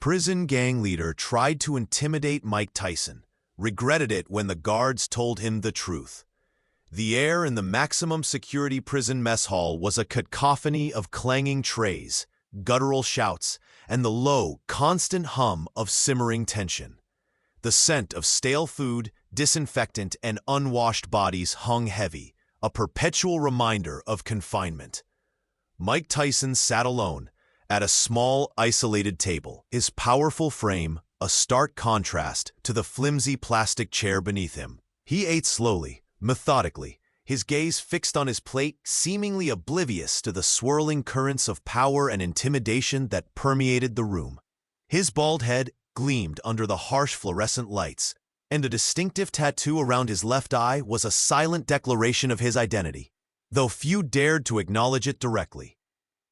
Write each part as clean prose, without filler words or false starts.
Prison gang leader tried to intimidate Mike Tyson, regretted it when the guards told him the truth. The air in the maximum security prison mess hall was a cacophony of clanging trays, guttural shouts, and the low, constant hum of simmering tension. The scent of stale food, disinfectant, and unwashed bodies hung heavy, a perpetual reminder of confinement. Mike Tyson sat alone, at a small, isolated table, his powerful frame a stark contrast to the flimsy plastic chair beneath him. He ate slowly, methodically, his gaze fixed on his plate, seemingly oblivious to the swirling currents of power and intimidation that permeated the room. His bald head gleamed under the harsh fluorescent lights, and a distinctive tattoo around his left eye was a silent declaration of his identity, though few dared to acknowledge it directly.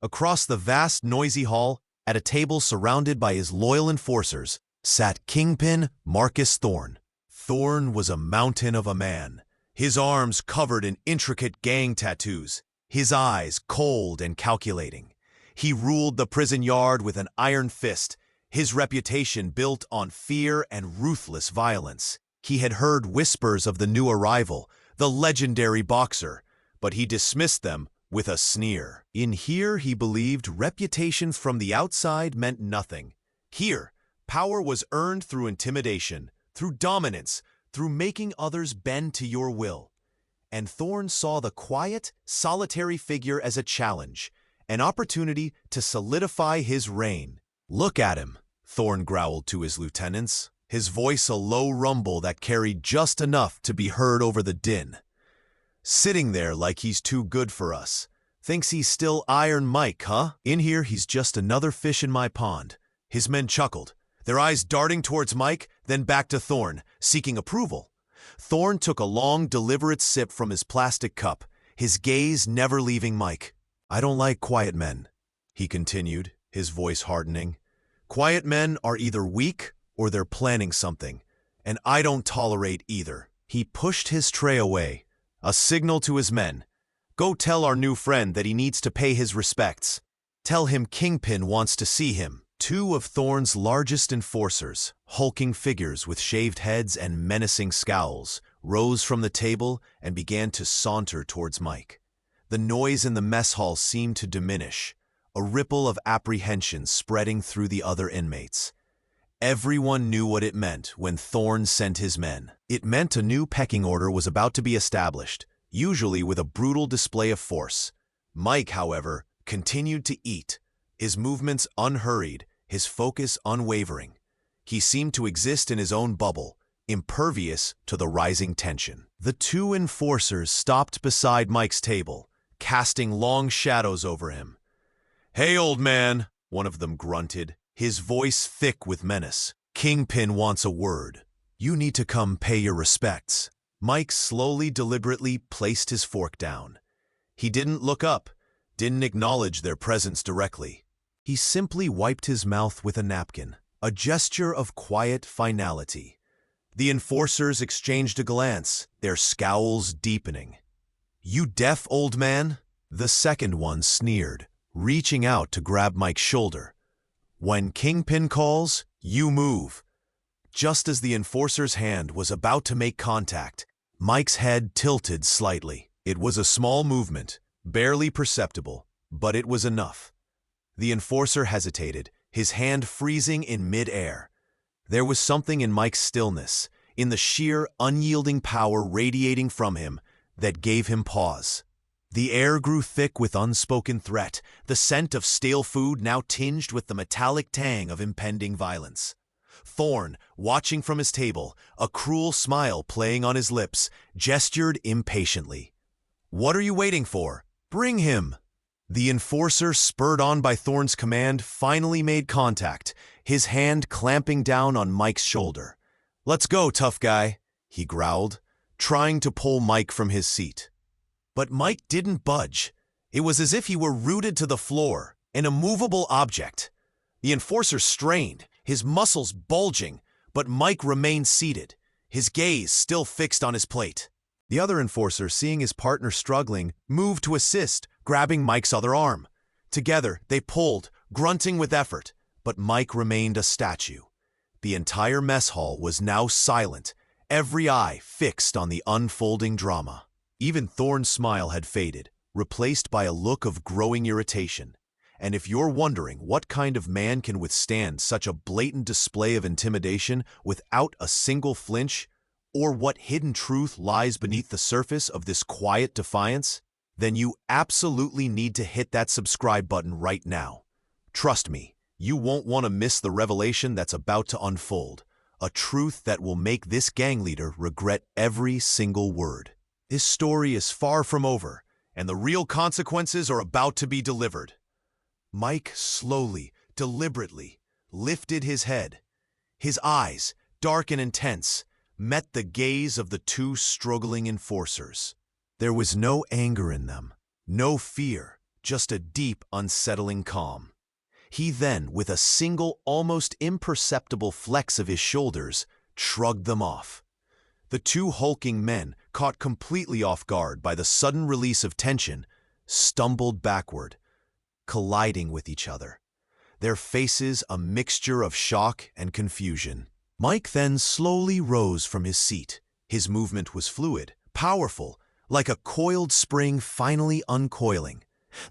Across the vast, noisy hall, at a table surrounded by his loyal enforcers, sat Kingpin Marcus Thorne. Thorne was a mountain of a man, his arms covered in intricate gang tattoos, his eyes cold and calculating. He ruled the prison yard with an iron fist, his reputation built on fear and ruthless violence. He had heard whispers of the new arrival, the legendary boxer, but he dismissed them with a sneer. In here, he believed reputation from the outside meant nothing. Here, power was earned through intimidation, through dominance, through making others bend to your will. And Thorne saw the quiet, solitary figure as a challenge, an opportunity to solidify his reign. "Look at him," Thorne growled to his lieutenants, his voice a low rumble that carried just enough to be heard over the din. "Sitting there like he's too good for us. Thinks he's still Iron Mike, huh? In here, he's just another fish in my pond." His men chuckled, their eyes darting towards Mike, then back to Thorne, seeking approval. Thorne took a long, deliberate sip from his plastic cup, his gaze never leaving Mike. "I don't like quiet men," he continued, his voice hardening. "Quiet men are either weak or they're planning something, and I don't tolerate either." He pushed his tray away, a signal to his men. "Go tell our new friend that he needs to pay his respects. Tell him Kingpin wants to see him." Two of Thorne's largest enforcers, hulking figures with shaved heads and menacing scowls, rose from the table and began to saunter towards Mike. The noise in the mess hall seemed to diminish, a ripple of apprehension spreading through the other inmates. Everyone knew what it meant when Thorne sent his men. It meant a new pecking order was about to be established, usually with a brutal display of force. Mike, however, continued to eat, his movements unhurried, his focus unwavering. He seemed to exist in his own bubble, impervious to the rising tension. The two enforcers stopped beside Mike's table, casting long shadows over him. "Hey, old man," one of them grunted, his voice thick with menace. "Kingpin wants a word. You need to come pay your respects." Mike slowly, deliberately placed his fork down. He didn't look up, didn't acknowledge their presence directly. He simply wiped his mouth with a napkin, a gesture of quiet finality. The enforcers exchanged a glance, their scowls deepening. "You deaf, old man?" The second one sneered, reaching out to grab Mike's shoulder. "When Kingpin calls, you move." Just as the enforcer's hand was about to make contact, Mike's head tilted slightly. It was a small movement, barely perceptible, but it was enough. The enforcer hesitated, his hand freezing in mid-air. There was something in Mike's stillness, in the sheer, unyielding power radiating from him, that gave him pause. The air grew thick with unspoken threat, the scent of stale food now tinged with the metallic tang of impending violence. Thorne, watching from his table, a cruel smile playing on his lips, gestured impatiently. "What are you waiting for? Bring him!" The enforcer, spurred on by Thorne's command, finally made contact, his hand clamping down on Mike's shoulder. "Let's go, tough guy," he growled, trying to pull Mike from his seat. But Mike didn't budge. It was as if he were rooted to the floor, an immovable object. The enforcer strained, his muscles bulging, but Mike remained seated, his gaze still fixed on his plate. The other enforcer, seeing his partner struggling, moved to assist, grabbing Mike's other arm. Together, they pulled, grunting with effort, But Mike remained a statue. The entire mess hall was now silent, every eye fixed on the unfolding drama. Even Thorne's smile had faded, replaced by a look of growing irritation. And if you're wondering what kind of man can withstand such a blatant display of intimidation without a single flinch, or what hidden truth lies beneath the surface of this quiet defiance, then you absolutely need to hit that subscribe button right now. Trust me, you won't want to miss the revelation that's about to unfold, a truth that will make this gang leader regret every single word. This story is far from over, and the real consequences are about to be delivered. Mike slowly, deliberately, lifted his head. His eyes, dark and intense, met the gaze of the two struggling enforcers. There was no anger in them, no fear, just a deep, unsettling calm. He then, with a single, almost imperceptible flex of his shoulders, shrugged them off. The two hulking men, caught completely off guard by the sudden release of tension, stumbled backward, colliding with each other, their faces a mixture of shock and confusion. Mike then slowly rose from his seat. His movement was fluid, powerful, like a coiled spring finally uncoiling.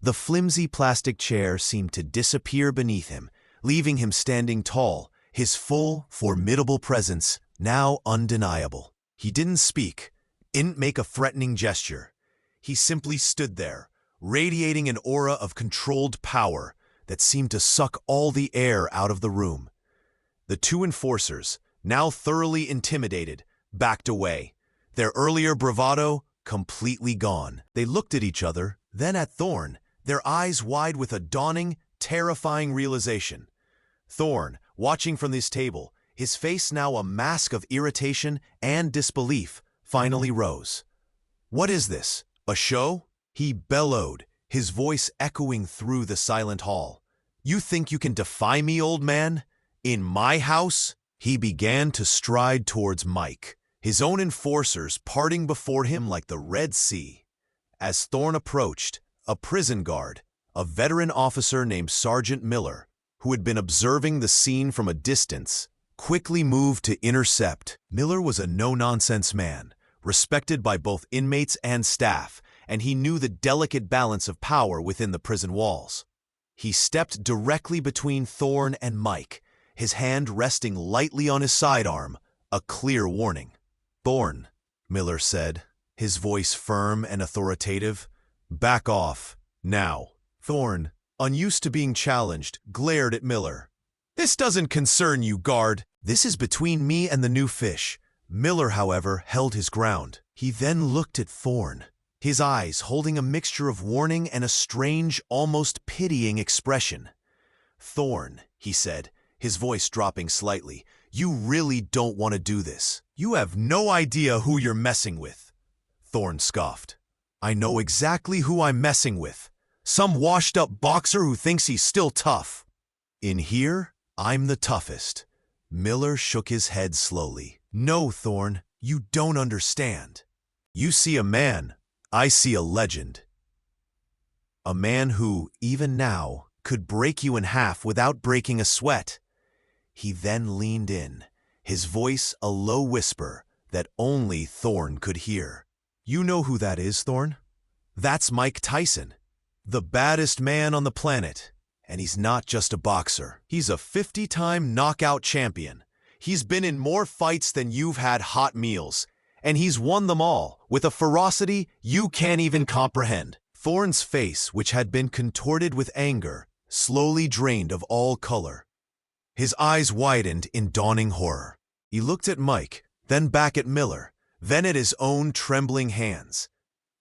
The flimsy plastic chair seemed to disappear beneath him, leaving him standing tall, his full, formidable presence now undeniable. He didn't speak, didn't make a threatening gesture. He simply stood there, radiating an aura of controlled power that seemed to suck all the air out of the room. The two enforcers, now thoroughly intimidated, backed away, their earlier bravado completely gone. They looked at each other, then at Thorne, their eyes wide with a dawning, terrifying realization. Thorne, watching from this table, his face now a mask of irritation and disbelief, finally rose. "What is this? A show?" he bellowed, his voice echoing through the silent hall. "You think you can defy me, old man? In my house?" He began to stride towards Mike, his own enforcers parting before him like the Red Sea. As Thorne approached, a prison guard, a veteran officer named Sergeant Miller, who had been observing the scene from a distance, quickly moved to intercept. Miller was a no-nonsense man, respected by both inmates and staff, and he knew the delicate balance of power within the prison walls. He stepped directly between Thorne and Mike, his hand resting lightly on his sidearm, a clear warning. "Thorne," Miller said, his voice firm and authoritative, "back off, now." Thorne, unused to being challenged, glared at Miller. "This doesn't concern you, guard. This is between me and the new fish." Miller, however, held his ground. He then looked at Thorne, his eyes holding a mixture of warning and a strange, almost pitying expression. "Thorne," he said, his voice dropping slightly, "you really don't want to do this. You have no idea who you're messing with." Thorne scoffed. "I know exactly who I'm messing with. Some washed-up boxer who thinks he's still tough. In here, I'm the toughest." Miller shook his head slowly. "No, Thorne, you don't understand. You see a man, I see a legend. A man who, even now, could break you in half without breaking a sweat." He then leaned in, his voice a low whisper that only Thorne could hear. "You know who that is, Thorne? That's Mike Tyson, the baddest man on the planet. And he's not just a boxer. He's a 50-time knockout champion. He's been in more fights than you've had hot meals, and he's won them all with a ferocity you can't even comprehend." Thorne's face, which had been contorted with anger, slowly drained of all color. His eyes widened in dawning horror. He looked at Mike, then back at Miller, then at his own trembling hands.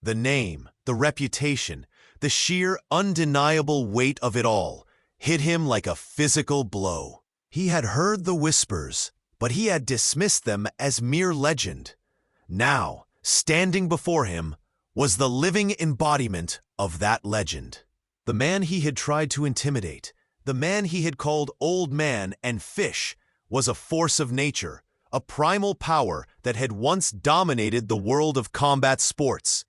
The name, the reputation, the sheer, undeniable weight of it all hit him like a physical blow. He had heard the whispers, but he had dismissed them as mere legend. Now, standing before him, was the living embodiment of that legend. The man he had tried to intimidate, the man he had called old man and fish, was a force of nature, a primal power that had once dominated the world of combat sports.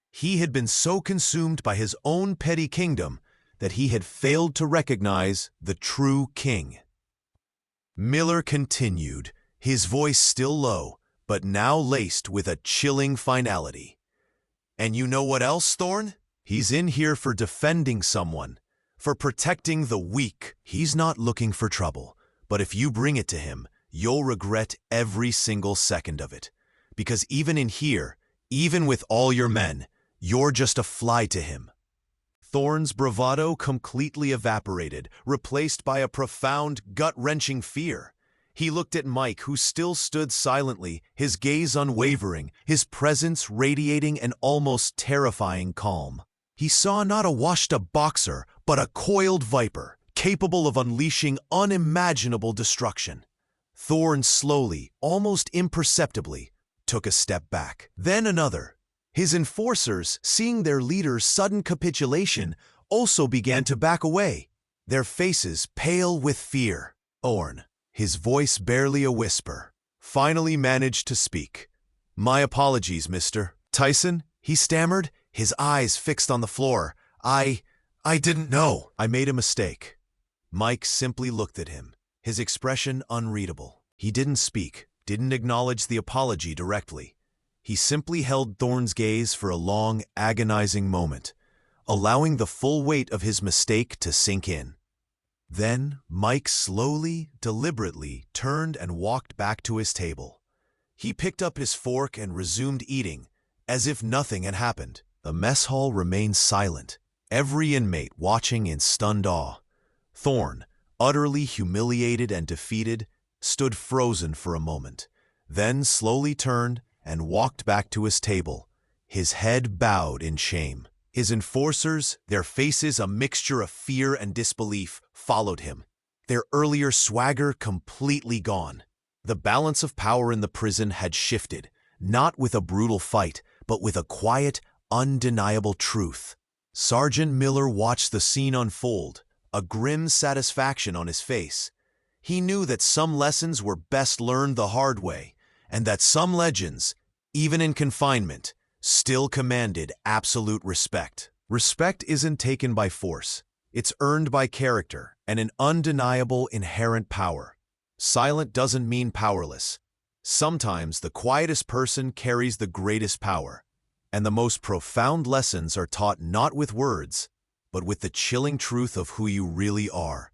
He had been so consumed by his own petty kingdom that he had failed to recognize the true king. Miller continued, his voice still low, but now laced with a chilling finality. "And you know what else, Thorne? He's in here for defending someone, for protecting the weak. He's not looking for trouble, but if you bring it to him, you'll regret every single second of it. Because even in here, even with all your men, you're just a fly to him." Thorne's bravado completely evaporated, replaced by a profound, gut-wrenching fear. He looked at Mike, who still stood silently, his gaze unwavering, his presence radiating an almost terrifying calm. He saw not a washed-up boxer, but a coiled viper, capable of unleashing unimaginable destruction. Thorne slowly, almost imperceptibly, took a step back. Then another. His enforcers, seeing their leader's sudden capitulation, also began to back away, their faces pale with fear. Thorne, his voice barely a whisper, finally managed to speak. "My apologies, Mr. Tyson," he stammered, his eyes fixed on the floor. I didn't know. I made a mistake." Mike simply looked at him, his expression unreadable. He didn't speak, didn't acknowledge the apology directly. He simply held Thorne's gaze for a long, agonizing moment, allowing the full weight of his mistake to sink in. Then Mike slowly, deliberately turned and walked back to his table. He picked up his fork and resumed eating, as if nothing had happened. The mess hall remained silent, every inmate watching in stunned awe. Thorne, utterly humiliated and defeated, stood frozen for a moment, then slowly turned and walked back to his table, his head bowed in shame. His enforcers, their faces a mixture of fear and disbelief, followed him, their earlier swagger completely gone. The balance of power in the prison had shifted, not with a brutal fight, but with a quiet, undeniable truth. Sergeant Miller watched the scene unfold, a grim satisfaction on his face. He knew that some lessons were best learned the hard way, and that some legends, even in confinement, still commanded absolute respect. Respect isn't taken by force. It's earned by character and an undeniable inherent power. Silent doesn't mean powerless. Sometimes the quietest person carries the greatest power, and the most profound lessons are taught not with words, but with the chilling truth of who you really are.